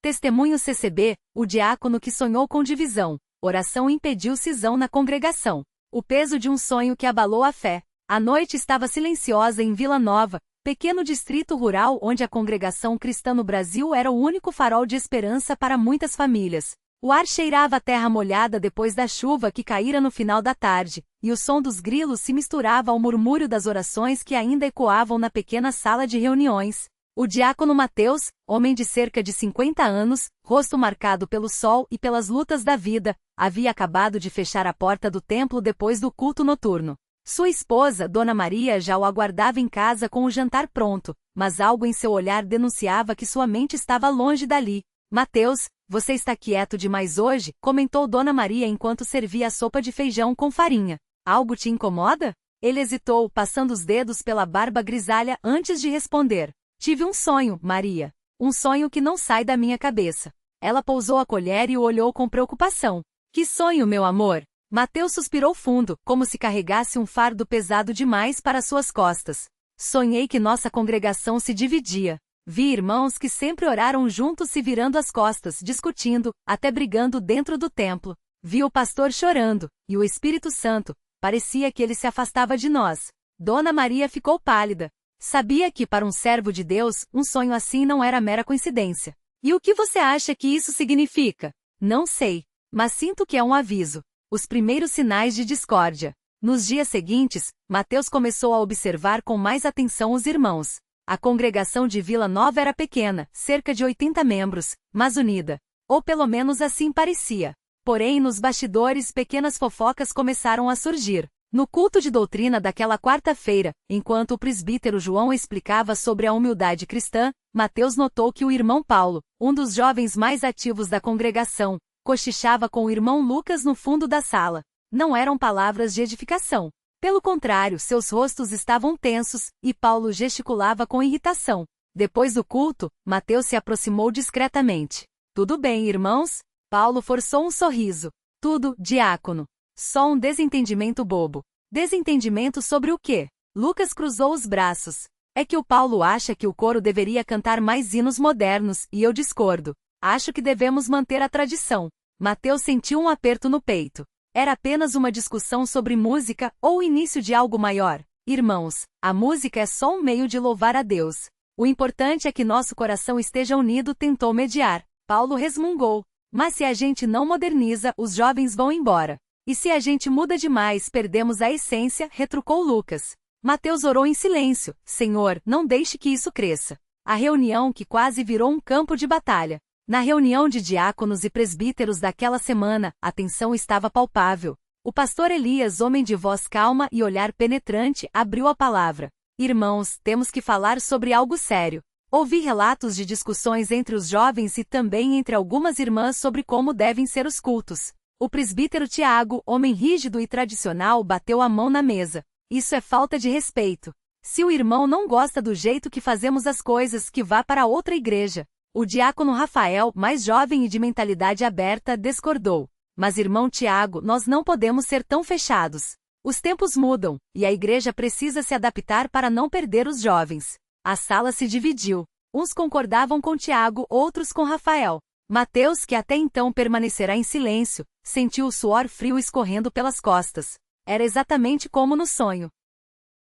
Testemunho CCB, o diácono que sonhou com divisão. Oração impediu cisão na congregação. O peso de um sonho que abalou a fé. A noite estava silenciosa em Vila Nova, pequeno distrito rural onde a congregação cristã no Brasil era o único farol de esperança para muitas famílias. O ar cheirava a terra molhada depois da chuva que caíra no final da tarde, e o som dos grilos se misturava ao murmúrio das orações que ainda ecoavam na pequena sala de reuniões. O diácono Mateus, homem de cerca de 50 anos, rosto marcado pelo sol e pelas lutas da vida, havia acabado de fechar a porta do templo depois do culto noturno. Sua esposa, Dona Maria, já o aguardava em casa com o jantar pronto, mas algo em seu olhar denunciava que sua mente estava longe dali. Mateus, você está quieto demais hoje, comentou Dona Maria enquanto servia a sopa de feijão com farinha. Algo te incomoda? Ele hesitou, passando os dedos pela barba grisalha antes de responder. Tive um sonho, Maria. Um sonho que não sai da minha cabeça. Ela pousou a colher e o olhou com preocupação. Que sonho, meu amor? Mateus suspirou fundo, como se carregasse um fardo pesado demais para suas costas. Sonhei que nossa congregação se dividia. Vi irmãos que sempre oraram juntos se virando as costas, discutindo, até brigando dentro do templo. Vi o pastor chorando, e o Espírito Santo, parecia que ele se afastava de nós. Dona Maria ficou pálida. Sabia que para um servo de Deus, um sonho assim não era mera coincidência. E o que você acha que isso significa? Não sei, mas sinto que é um aviso. Os primeiros sinais de discórdia. Nos dias seguintes, Mateus começou a observar com mais atenção os irmãos. A congregação de Vila Nova era pequena, cerca de 80 membros, mas unida. Ou pelo menos assim parecia. Porém, nos bastidores pequenas fofocas começaram a surgir. No culto de doutrina daquela quarta-feira, enquanto o presbítero João explicava sobre a humildade cristã, Mateus notou que o irmão Paulo, um dos jovens mais ativos da congregação, cochichava com o irmão Lucas no fundo da sala. Não eram palavras de edificação. Pelo contrário, seus rostos estavam tensos, e Paulo gesticulava com irritação. Depois do culto, Mateus se aproximou discretamente. Tudo bem, irmãos? Paulo forçou um sorriso. Tudo, diácono. Só um desentendimento bobo. Desentendimento sobre o quê? Lucas cruzou os braços. É que o Paulo acha que o coro deveria cantar mais hinos modernos, e eu discordo. Acho que devemos manter a tradição. Mateus sentiu um aperto no peito. Era apenas uma discussão sobre música ou o início de algo maior. Irmãos, a música é só um meio de louvar a Deus. O importante é que nosso coração esteja unido, tentou mediar. Paulo resmungou. Mas se a gente não moderniza, os jovens vão embora. E se a gente muda demais, perdemos a essência, retrucou Lucas. Mateus orou em silêncio. Senhor, não deixe que isso cresça. A reunião que quase virou um campo de batalha. Na reunião de diáconos e presbíteros daquela semana, a tensão estava palpável. O pastor Elias, homem de voz calma e olhar penetrante, abriu a palavra. Irmãos, temos que falar sobre algo sério. Ouvi relatos de discussões entre os jovens e também entre algumas irmãs sobre como devem ser os cultos. O presbítero Tiago, homem rígido e tradicional, bateu a mão na mesa. Isso é falta de respeito. Se o irmão não gosta do jeito que fazemos as coisas, que vá para outra igreja. O diácono Rafael, mais jovem e de mentalidade aberta, discordou. Mas irmão Tiago, nós não podemos ser tão fechados. Os tempos mudam, e a igreja precisa se adaptar para não perder os jovens. A sala se dividiu. Uns concordavam com Tiago, outros com Rafael. Mateus, que até então permanecerá em silêncio, sentiu o suor frio escorrendo pelas costas. Era exatamente como no sonho.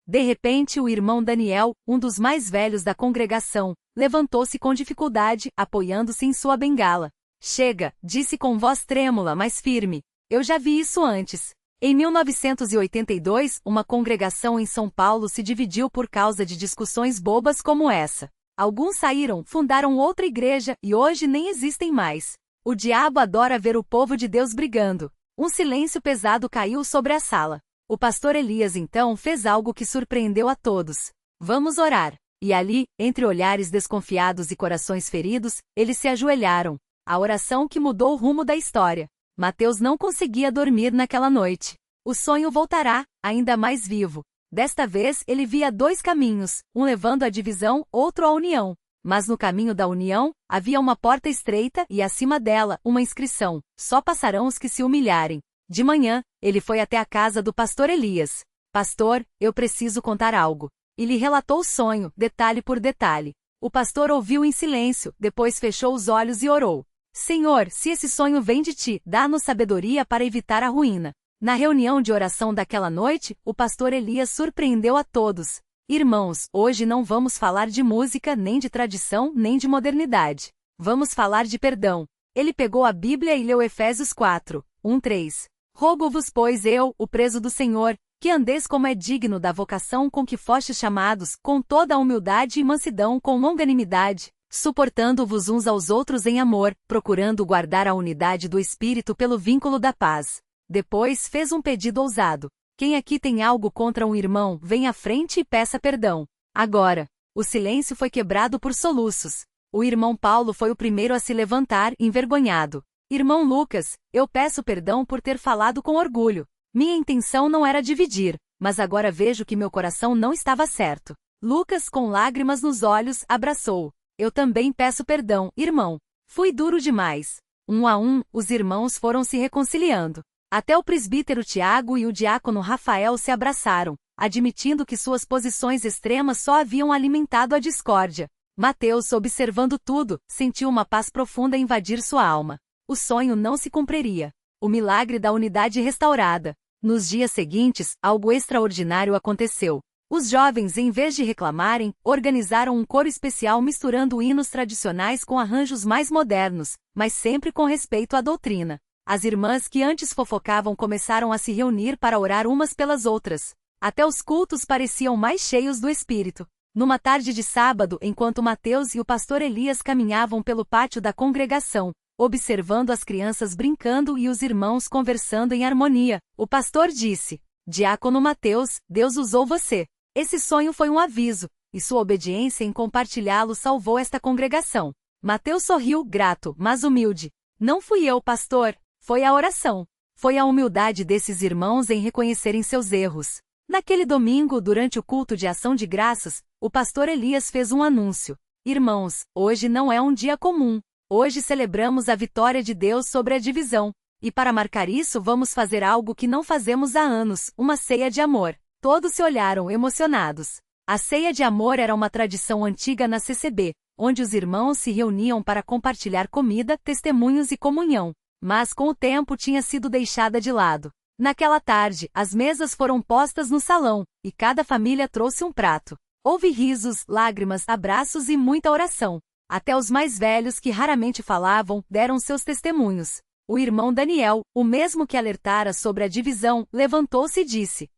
De repente, o irmão Daniel, um dos mais velhos da congregação, levantou-se com dificuldade, apoiando-se em sua bengala. Chega, disse com voz trêmula, mas firme. Eu já vi isso antes. Em 1982, uma congregação em São Paulo se dividiu por causa de discussões bobas como essa. Alguns saíram, fundaram outra igreja e hoje nem existem mais. O diabo adora ver o povo de Deus brigando. Um silêncio pesado caiu sobre a sala. O pastor Elias então fez algo que surpreendeu a todos. Vamos orar. E ali, entre olhares desconfiados e corações feridos, eles se ajoelharam. A oração que mudou o rumo da história. Mateus não conseguia dormir naquela noite. O sonho voltará, ainda mais vivo. Desta vez ele via dois caminhos, um levando à divisão, outro à união. Mas no caminho da união, havia uma porta estreita e acima dela, uma inscrição: só passarão os que se humilharem. De manhã, ele foi até a casa do pastor Elias. Pastor, eu preciso contar algo. E lhe relatou o sonho, detalhe por detalhe. O pastor ouviu em silêncio, depois fechou os olhos e orou. Senhor, se esse sonho vem de ti, dá-nos sabedoria para evitar a ruína. Na reunião de oração daquela noite, o pastor Elias surpreendeu a todos. Irmãos, hoje não vamos falar de música, nem de tradição, nem de modernidade. Vamos falar de perdão. Ele pegou a Bíblia e leu Efésios 4, 1-3. Rogo-vos, pois eu, o preso do Senhor, que andeis como é digno da vocação com que fostes chamados, com toda a humildade e mansidão, com longanimidade, suportando-vos uns aos outros em amor, procurando guardar a unidade do Espírito pelo vínculo da paz. Depois fez um pedido ousado. Quem aqui tem algo contra um irmão, venha à frente e peça perdão. Agora, o silêncio foi quebrado por soluços. O irmão Paulo foi o primeiro a se levantar, envergonhado. Irmão Lucas, eu peço perdão por ter falado com orgulho. Minha intenção não era dividir, mas agora vejo que meu coração não estava certo. Lucas, com lágrimas nos olhos, abraçou. Eu também peço perdão, irmão. Fui duro demais. Um a um, os irmãos foram se reconciliando. Até o presbítero Tiago e o diácono Rafael se abraçaram, admitindo que suas posições extremas só haviam alimentado a discórdia. Mateus, observando tudo, sentiu uma paz profunda invadir sua alma. O sonho não se cumpriria. O milagre da unidade restaurada. Nos dias seguintes, algo extraordinário aconteceu. Os jovens, em vez de reclamarem, organizaram um coro especial misturando hinos tradicionais com arranjos mais modernos, mas sempre com respeito à doutrina. As irmãs que antes fofocavam começaram a se reunir para orar umas pelas outras. Até os cultos pareciam mais cheios do Espírito. Numa tarde de sábado, enquanto Mateus e o pastor Elias caminhavam pelo pátio da congregação, observando as crianças brincando e os irmãos conversando em harmonia, o pastor disse: Diácono Mateus, Deus usou você. Esse sonho foi um aviso, e sua obediência em compartilhá-lo salvou esta congregação. Mateus sorriu, grato, mas humilde. Não fui eu, pastor. Foi a oração. Foi a humildade desses irmãos em reconhecerem seus erros. Naquele domingo, durante o culto de ação de graças, o pastor Elias fez um anúncio. Irmãos, hoje não é um dia comum. Hoje celebramos a vitória de Deus sobre a divisão. E para marcar isso vamos fazer algo que não fazemos há anos, uma ceia de amor. Todos se olharam emocionados. A ceia de amor era uma tradição antiga na CCB, onde os irmãos se reuniam para compartilhar comida, testemunhos e comunhão. Mas com o tempo tinha sido deixada de lado. Naquela tarde, as mesas foram postas no salão, e cada família trouxe um prato. Houve risos, lágrimas, abraços e muita oração. Até os mais velhos que raramente falavam, deram seus testemunhos. O irmão Daniel, o mesmo que alertara sobre a divisão, levantou-se e disse: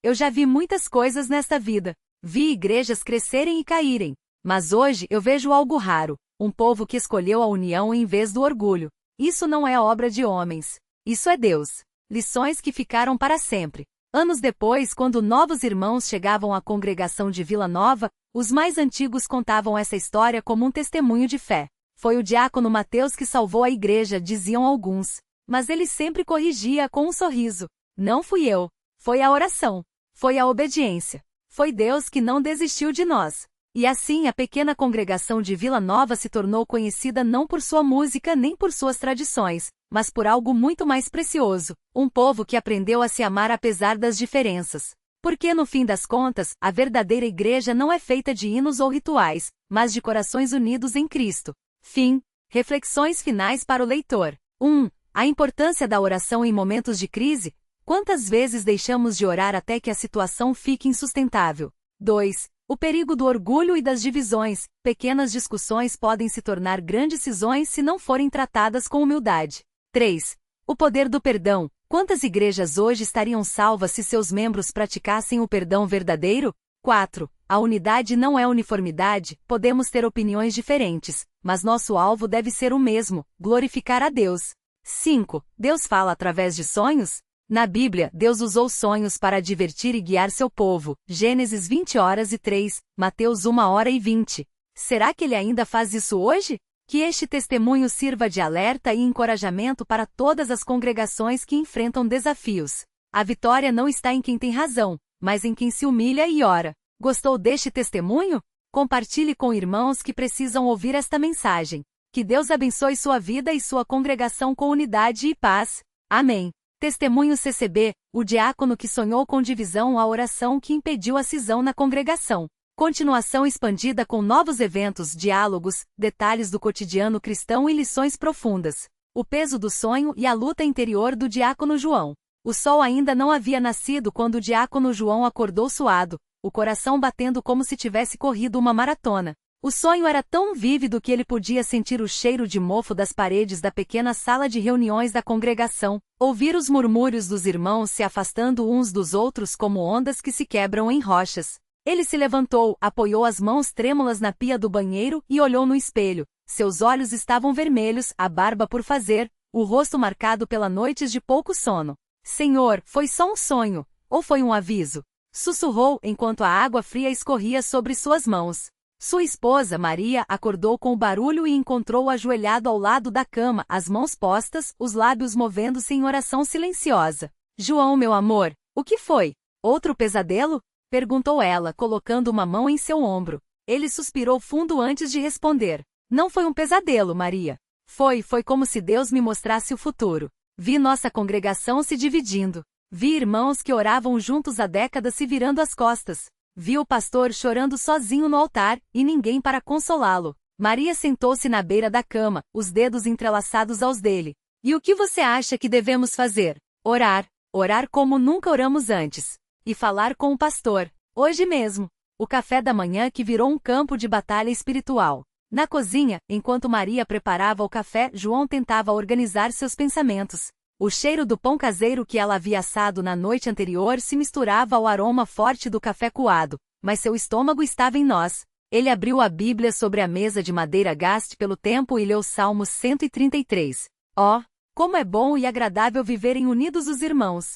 Eu já vi muitas coisas nesta vida. Vi igrejas crescerem e caírem. Mas hoje eu vejo algo raro, um povo que escolheu a união em vez do orgulho. Isso não é obra de homens. Isso é Deus. Lições que ficaram para sempre. Anos depois, quando novos irmãos chegavam à congregação de Vila Nova, os mais antigos contavam essa história como um testemunho de fé. Foi o diácono Mateus que salvou a igreja, diziam alguns. Mas ele sempre corrigia com um sorriso. Não fui eu. Foi a oração. Foi a obediência. Foi Deus que não desistiu de nós. E assim a pequena congregação de Vila Nova se tornou conhecida não por sua música nem por suas tradições, mas por algo muito mais precioso, um povo que aprendeu a se amar apesar das diferenças. Porque no fim das contas, a verdadeira igreja não é feita de hinos ou rituais, mas de corações unidos em Cristo. Fim. Reflexões finais para o leitor. 1. A importância da oração em momentos de crise. Quantas vezes deixamos de orar até que a situação fique insustentável? 2. O perigo do orgulho e das divisões. Pequenas discussões podem se tornar grandes cisões se não forem tratadas com humildade. 3. O poder do perdão. Quantas igrejas hoje estariam salvas se seus membros praticassem o perdão verdadeiro? 4. A unidade não é uniformidade, podemos ter opiniões diferentes, mas nosso alvo deve ser o mesmo, glorificar a Deus. 5. Deus fala através de sonhos? Na Bíblia, Deus usou sonhos para divertir e guiar seu povo. Gênesis 20h03, Mateus 1h20. Será que ele ainda faz isso hoje? Que este testemunho sirva de alerta e encorajamento para todas as congregações que enfrentam desafios. A vitória não está em quem tem razão, mas em quem se humilha e ora. Gostou deste testemunho? Compartilhe com irmãos que precisam ouvir esta mensagem. Que Deus abençoe sua vida e sua congregação com unidade e paz. Amém. Testemunho CCB, o diácono que sonhou com divisão, a oração que impediu a cisão na congregação. Continuação expandida com novos eventos, diálogos, detalhes do cotidiano cristão e lições profundas. O peso do sonho e a luta interior do diácono João. O sol ainda não havia nascido quando o diácono João acordou suado, o coração batendo como se tivesse corrido uma maratona. O sonho era tão vívido que ele podia sentir o cheiro de mofo das paredes da pequena sala de reuniões da congregação, ouvir os murmúrios dos irmãos se afastando uns dos outros como ondas que se quebram em rochas. Ele se levantou, apoiou as mãos trêmulas na pia do banheiro e olhou no espelho. Seus olhos estavam vermelhos, a barba por fazer, o rosto marcado pela noites de pouco sono. Senhor, foi só um sonho, ou foi um aviso? Sussurrou enquanto a água fria escorria sobre suas mãos. Sua esposa, Maria, acordou com o barulho e encontrou-o ajoelhado ao lado da cama, as mãos postas, os lábios movendo-se em oração silenciosa. João, meu amor, o que foi? Outro pesadelo? Perguntou ela, colocando uma mão em seu ombro. Ele suspirou fundo antes de responder. Não foi um pesadelo, Maria. Foi como se Deus me mostrasse o futuro. Vi nossa congregação se dividindo. Vi irmãos que oravam juntos há décadas se virando as costas. Vi o pastor chorando sozinho no altar, e ninguém para consolá-lo. Maria sentou-se na beira da cama, os dedos entrelaçados aos dele. E o que você acha que devemos fazer? Orar. Orar como nunca oramos antes. E falar com o pastor. Hoje mesmo. O café da manhã que virou um campo de batalha espiritual. Na cozinha, enquanto Maria preparava o café, João tentava organizar seus pensamentos. O cheiro do pão caseiro que ela havia assado na noite anterior se misturava ao aroma forte do café coado, mas seu estômago estava em nós. Ele abriu a Bíblia sobre a mesa de madeira gaste pelo tempo e leu Salmos 133. Oh, como é bom e agradável viverem unidos os irmãos.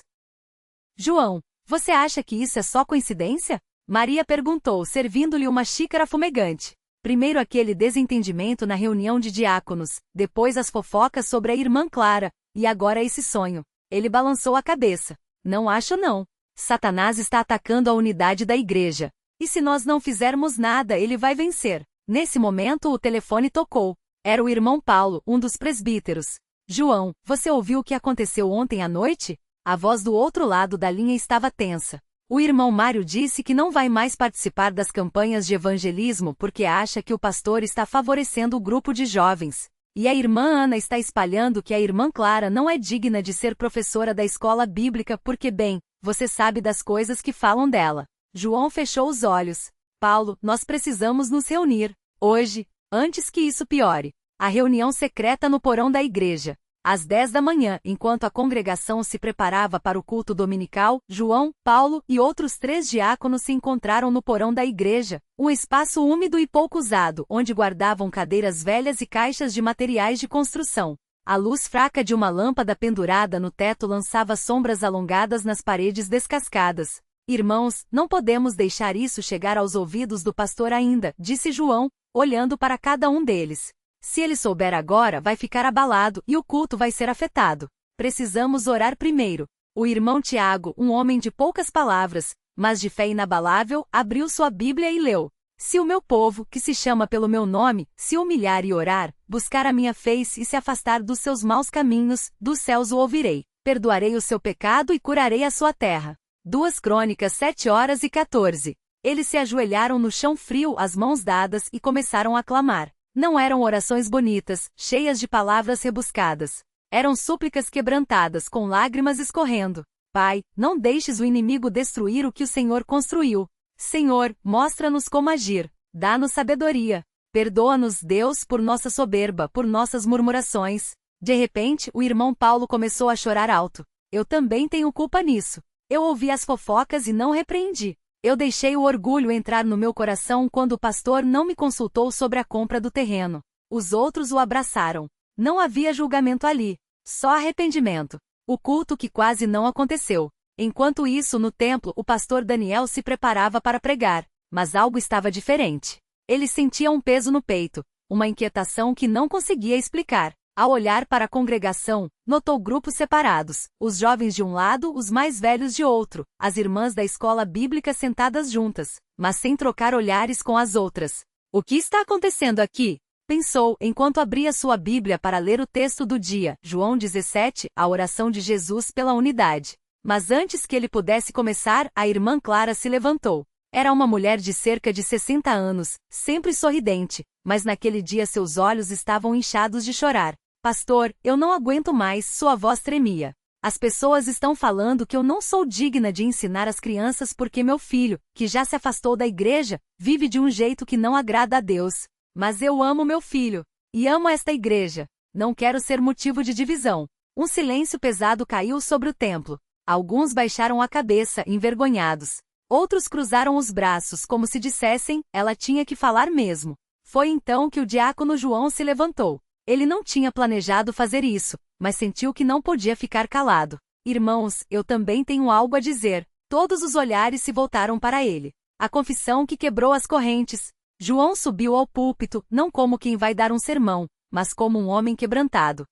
João, você acha que isso é só coincidência? Maria perguntou, servindo-lhe uma xícara fumegante. Primeiro aquele desentendimento na reunião de diáconos, depois as fofocas sobre a irmã Clara, e agora esse sonho. Ele balançou a cabeça. Não acho não. Satanás está atacando a unidade da igreja. E se nós não fizermos nada, ele vai vencer. Nesse momento o telefone tocou. Era o irmão Paulo, um dos presbíteros. João, você ouviu o que aconteceu ontem à noite? A voz do outro lado da linha estava tensa. O irmão Mário disse que não vai mais participar das campanhas de evangelismo porque acha que o pastor está favorecendo o grupo de jovens. E a irmã Ana está espalhando que a irmã Clara não é digna de ser professora da escola bíblica porque, bem, você sabe das coisas que falam dela. João fechou os olhos. Paulo, nós precisamos nos reunir. Hoje, antes que isso piore. A reunião secreta no porão da igreja. Às 10 da manhã, enquanto a congregação se preparava para o culto dominical, João, Paulo e outros 3 diáconos se encontraram no porão da igreja, um espaço úmido e pouco usado, onde guardavam cadeiras velhas e caixas de materiais de construção. A luz fraca de uma lâmpada pendurada no teto lançava sombras alongadas nas paredes descascadas. Irmãos, não podemos deixar isso chegar aos ouvidos do pastor ainda, disse João, olhando para cada um deles. Se ele souber agora, vai ficar abalado e o culto vai ser afetado. Precisamos orar primeiro. O irmão Tiago, um homem de poucas palavras, mas de fé inabalável, abriu sua Bíblia e leu. Se o meu povo, que se chama pelo meu nome, se humilhar e orar, buscar a minha face e se afastar dos seus maus caminhos, dos céus o ouvirei. Perdoarei o seu pecado e curarei a sua terra. 2 Crônicas 7:14. Eles se ajoelharam no chão frio, as mãos dadas, e começaram a clamar. Não eram orações bonitas, cheias de palavras rebuscadas. Eram súplicas quebrantadas, com lágrimas escorrendo. Pai, não deixes o inimigo destruir o que o Senhor construiu. Senhor, mostra-nos como agir. Dá-nos sabedoria. Perdoa-nos, Deus, por nossa soberba, por nossas murmurações. De repente, o irmão Paulo começou a chorar alto. Eu também tenho culpa nisso. Eu ouvi as fofocas e não repreendi. Eu deixei o orgulho entrar no meu coração quando o pastor não me consultou sobre a compra do terreno. Os outros o abraçaram. Não havia julgamento ali. Só arrependimento. O culto que quase não aconteceu. Enquanto isso, no templo, o pastor Daniel se preparava para pregar. Mas algo estava diferente. Ele sentia um peso no peito. Uma inquietação que não conseguia explicar. Ao olhar para a congregação, notou grupos separados, os jovens de um lado, os mais velhos de outro, as irmãs da escola bíblica sentadas juntas, mas sem trocar olhares com as outras. O que está acontecendo aqui? Pensou, enquanto abria sua Bíblia para ler o texto do dia, João 17, a oração de Jesus pela unidade. Mas antes que ele pudesse começar, a irmã Clara se levantou. Era uma mulher de cerca de 60 anos, sempre sorridente, mas naquele dia seus olhos estavam inchados de chorar. Pastor, eu não aguento mais, sua voz tremia. As pessoas estão falando que eu não sou digna de ensinar as crianças porque meu filho, que já se afastou da igreja, vive de um jeito que não agrada a Deus. Mas eu amo meu filho. E amo esta igreja. Não quero ser motivo de divisão. Um silêncio pesado caiu sobre o templo. Alguns baixaram a cabeça, envergonhados. Outros cruzaram os braços como se dissessem, ela tinha que falar mesmo. Foi então que o diácono João se levantou. Ele não tinha planejado fazer isso, mas sentiu que não podia ficar calado. Irmãos, eu também tenho algo a dizer. Todos os olhares se voltaram para ele. A confissão que quebrou as correntes. João subiu ao púlpito, não como quem vai dar um sermão, mas como um homem quebrantado.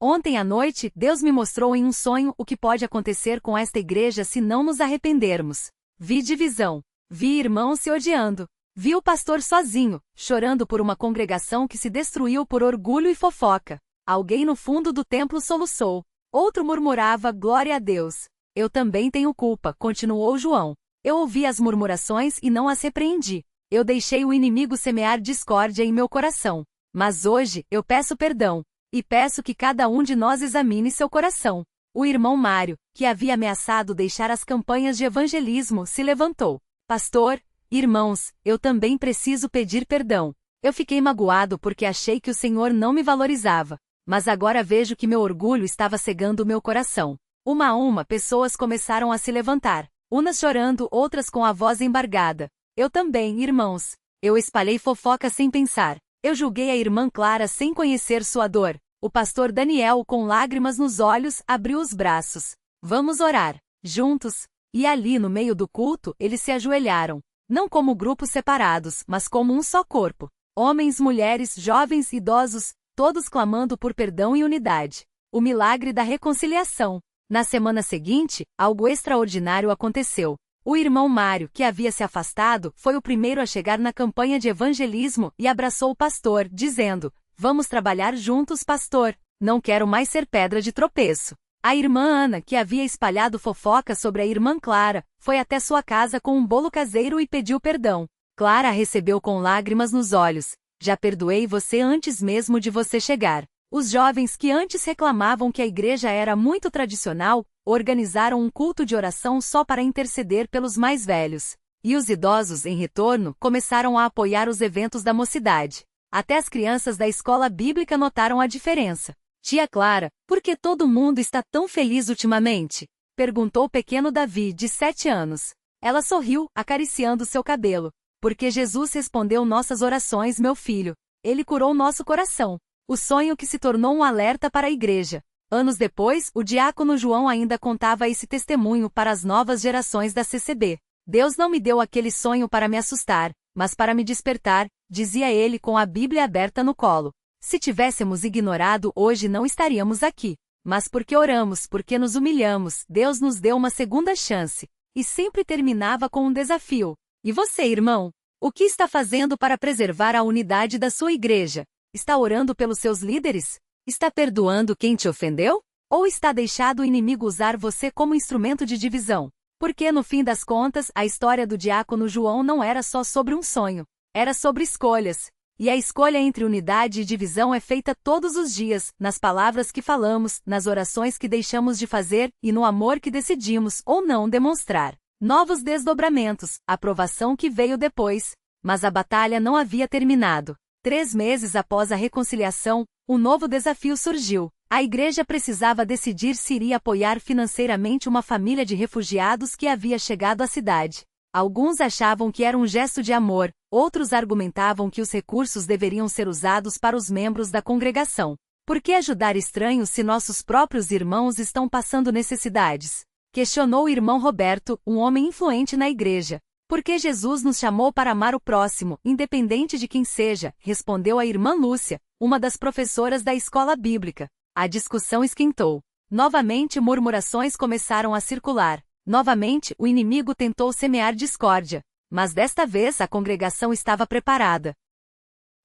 Ontem à noite, Deus me mostrou em um sonho o que pode acontecer com esta igreja se não nos arrependermos. Vi divisão. Vi irmãos se odiando. Vi o pastor sozinho, chorando por uma congregação que se destruiu por orgulho e fofoca. Alguém no fundo do templo soluçou. Outro murmurava, glória a Deus. Eu também tenho culpa, continuou João. Eu ouvi as murmurações e não as repreendi. Eu deixei o inimigo semear discórdia em meu coração. Mas hoje, eu peço perdão. E peço que cada um de nós examine seu coração. O irmão Mário, que havia ameaçado deixar as campanhas de evangelismo, se levantou. Pastor, irmãos, eu também preciso pedir perdão. Eu fiquei magoado porque achei que o Senhor não me valorizava. Mas agora vejo que meu orgulho estava cegando o meu coração. Uma a uma, pessoas começaram a se levantar. Umas chorando, outras com a voz embargada. Eu também, irmãos. Eu espalhei fofoca sem pensar. Eu julguei a irmã Clara sem conhecer sua dor. O pastor Daniel, com lágrimas nos olhos, abriu os braços. Vamos orar. Juntos. E ali no meio do culto, eles se ajoelharam. Não como grupos separados, mas como um só corpo. Homens, mulheres, jovens, idosos, todos clamando por perdão e unidade. O milagre da reconciliação. Na semana seguinte, algo extraordinário aconteceu. O irmão Mário, que havia se afastado, foi o primeiro a chegar na campanha de evangelismo e abraçou o pastor, dizendo: vamos trabalhar juntos, pastor. Não quero mais ser pedra de tropeço. A irmã Ana, que havia espalhado fofoca sobre a irmã Clara, foi até sua casa com um bolo caseiro e pediu perdão. Clara a recebeu com lágrimas nos olhos. Já perdoei você antes mesmo de você chegar. Os jovens que antes reclamavam que a igreja era muito tradicional, organizaram um culto de oração só para interceder pelos mais velhos. E os idosos, em retorno, começaram a apoiar os eventos da mocidade. Até as crianças da escola bíblica notaram a diferença. Tia Clara, por que todo mundo está tão feliz ultimamente? Perguntou o pequeno Davi, de 7 anos. Ela sorriu, acariciando seu cabelo. Porque Jesus respondeu nossas orações, meu filho. Ele curou nosso coração. O sonho que se tornou um alerta para a igreja. Anos depois, o diácono João ainda contava esse testemunho para as novas gerações da CCB. Deus não me deu aquele sonho para me assustar, mas para me despertar, dizia ele com a Bíblia aberta no colo. Se tivéssemos ignorado hoje não estaríamos aqui. Mas porque oramos, porque nos humilhamos, Deus nos deu uma segunda chance. E sempre terminava com um desafio. E você, irmão? O que está fazendo para preservar a unidade da sua igreja? Está orando pelos seus líderes? Está perdoando quem te ofendeu? Ou está deixando o inimigo usar você como instrumento de divisão? Porque no fim das contas, a história do diácono João não era só sobre um sonho. Era sobre escolhas. E a escolha entre unidade e divisão é feita todos os dias, nas palavras que falamos, nas orações que deixamos de fazer e no amor que decidimos ou não demonstrar. Novos desdobramentos, a provação que veio depois. Mas a batalha não havia terminado. 3 meses após a reconciliação, um novo desafio surgiu. A igreja precisava decidir se iria apoiar financeiramente uma família de refugiados que havia chegado à cidade. Alguns achavam que era um gesto de amor, outros argumentavam que os recursos deveriam ser usados para os membros da congregação. Por que ajudar estranhos se nossos próprios irmãos estão passando necessidades? Questionou o irmão Roberto, um homem influente na igreja. Porque Jesus nos chamou para amar o próximo, independente de quem seja, respondeu a irmã Lúcia, uma das professoras da escola bíblica. A discussão esquentou. Novamente murmurações começaram a circular. Novamente o inimigo tentou semear discórdia. Mas desta vez a congregação estava preparada.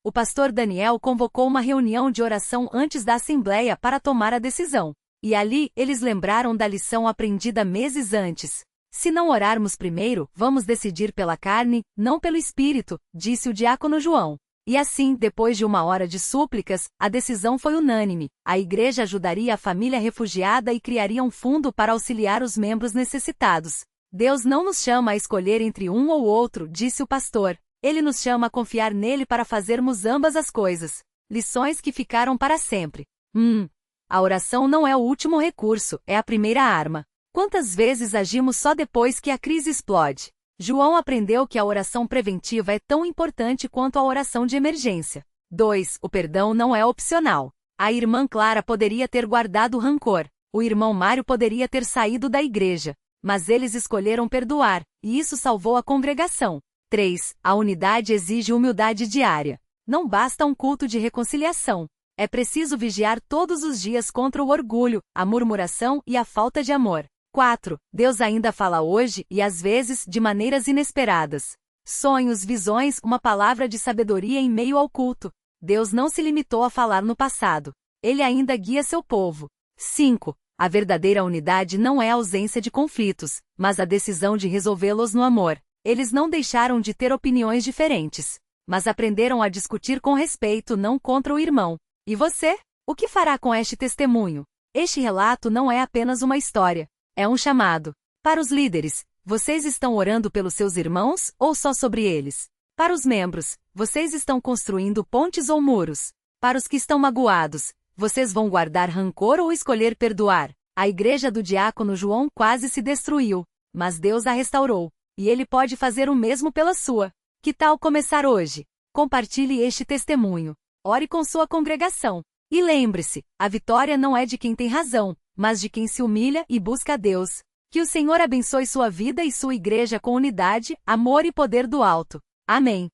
O pastor Daniel convocou uma reunião de oração antes da assembleia para tomar a decisão. E ali, eles lembraram da lição aprendida meses antes. Se não orarmos primeiro, vamos decidir pela carne, não pelo espírito, disse o diácono João. E assim, depois de 1 hora de súplicas, a decisão foi unânime. A igreja ajudaria a família refugiada e criaria um fundo para auxiliar os membros necessitados. Deus não nos chama a escolher entre um ou outro, disse o pastor. Ele nos chama a confiar nele para fazermos ambas as coisas. Lições que ficaram para sempre. A oração não é o último recurso, é a primeira arma. Quantas vezes agimos só depois que a crise explode? João aprendeu que a oração preventiva é tão importante quanto a oração de emergência. 2. O perdão não é opcional. A irmã Clara poderia ter guardado rancor. O irmão Mário poderia ter saído da igreja. Mas eles escolheram perdoar, e isso salvou a congregação. 3. A unidade exige humildade diária. Não basta um culto de reconciliação. É preciso vigiar todos os dias contra o orgulho, a murmuração e a falta de amor. 4. Deus ainda fala hoje e às vezes de maneiras inesperadas. Sonhos, visões, uma palavra de sabedoria em meio ao culto. Deus não se limitou a falar no passado. Ele ainda guia seu povo. 5. A verdadeira unidade não é a ausência de conflitos, mas a decisão de resolvê-los no amor. Eles não deixaram de ter opiniões diferentes, mas aprenderam a discutir com respeito, não contra o irmão. E você? O que fará com este testemunho? Este relato não é apenas uma história. É um chamado. Para os líderes, vocês estão orando pelos seus irmãos ou só sobre eles? Para os membros, vocês estão construindo pontes ou muros? Para os que estão magoados, vocês vão guardar rancor ou escolher perdoar? A igreja do diácono João quase se destruiu, mas Deus a restaurou, e ele pode fazer o mesmo pela sua. Que tal começar hoje? Compartilhe este testemunho. Ore com sua congregação. E lembre-se, a vitória não é de quem tem razão, mas de quem se humilha e busca a Deus. Que o Senhor abençoe sua vida e sua igreja com unidade, amor e poder do alto. Amém.